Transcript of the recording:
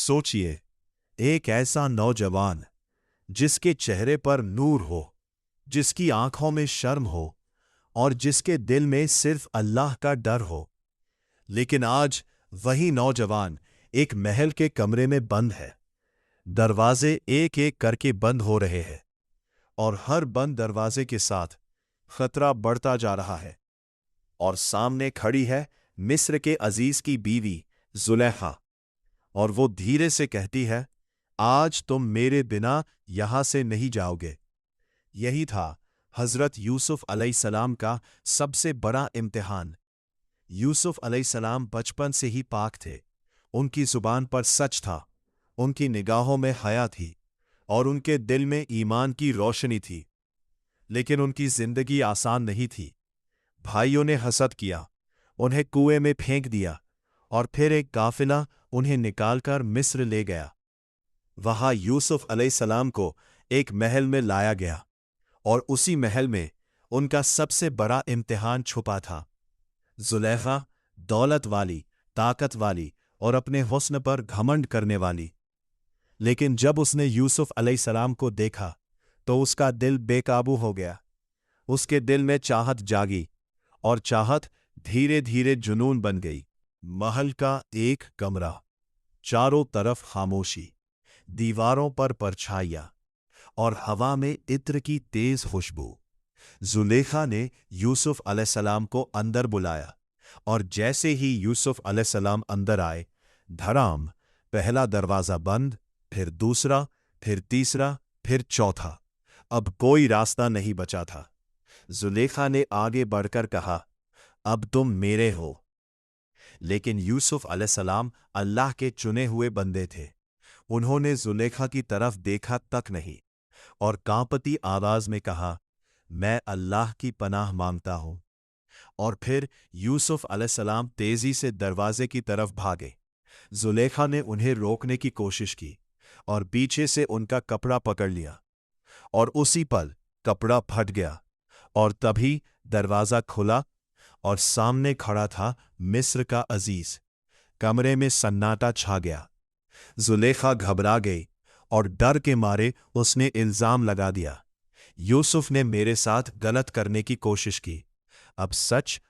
सोचिए, एक ऐसा नौजवान जिसके चेहरे पर नूर हो, जिसकी आंखों में शर्म हो और जिसके दिल में सिर्फ अल्लाह का डर हो। लेकिन आज वही नौजवान एक महल के कमरे में बंद है। दरवाजे एक एक करके बंद हो रहे हैं और हर बंद दरवाजे के साथ खतरा बढ़ता जा रहा है। और सामने खड़ी है मिस्र के अजीज की बीवी जुलेखा, और वो धीरे से कहती है, आज तुम मेरे बिना यहां से नहीं जाओगे। यही था हजरत यूसुफ अलैहिस्सलाम का सबसे बड़ा इम्तिहान। यूसुफ अलैहिस्सलाम बचपन से ही पाक थे। उनकी जुबान पर सच था, उनकी निगाहों में हया थी और उनके दिल में ईमान की रोशनी थी। लेकिन उनकी जिंदगी आसान नहीं थी। भाइयों ने हसद किया, उन्हें कुएं में फेंक दिया और फिर एक काफिला उन्हें निकालकर मिस्र ले गया। वहां यूसुफ अलैहिस्सलाम को एक महल में लाया गया और उसी महल में उनका सबसे बड़ा इम्तिहान छुपा था। जुलेखा दौलत वाली, ताकत वाली और अपने हुस्न पर घमंड करने वाली। लेकिन जब उसने यूसुफ अलैहिस्सलाम को देखा तो उसका दिल बेकाबू हो गया। उसके दिल में चाहत जागी और चाहत धीरे धीरे जुनून बन गई। महल का एक कमरा, चारों तरफ खामोशी, दीवारों पर परछाइयां और हवा में इत्र की तेज खुशबू। जुलेखा ने यूसुफ अलैहिस्सलाम को अंदर बुलाया और जैसे ही यूसुफ अलैहिस्सलाम अंदर आए, धड़ाम पहला दरवाजा बंद, फिर दूसरा, फिर तीसरा, फिर चौथा। अब कोई रास्ता नहीं बचा था। जुलेखा ने आगे बढ़कर कहा, अब तुम मेरे हो। लेकिन यूसुफ अलैहिस्सलाम अल्लाह के चुने हुए बंदे थे। उन्होंने जुलेखा की तरफ देखा तक नहीं और कांपती आवाज में कहा, मैं अल्लाह की पनाह मांगता हूं। और फिर यूसुफ अलैहिस्सलाम तेजी से दरवाजे की तरफ भागे। जुलेखा ने उन्हें रोकने की कोशिश की और पीछे से उनका कपड़ा पकड़ लिया और उसी पल कपड़ा फट गया और तभी दरवाजा खुला और सामने खड़ा था मिस्र का अजीज। कमरे में सन्नाटा छा गया। जुलेखा घबरा गई और डर के मारे उसने इल्जाम लगा दिया, यूसुफ ने मेरे साथ गलत करने की कोशिश की। अब सच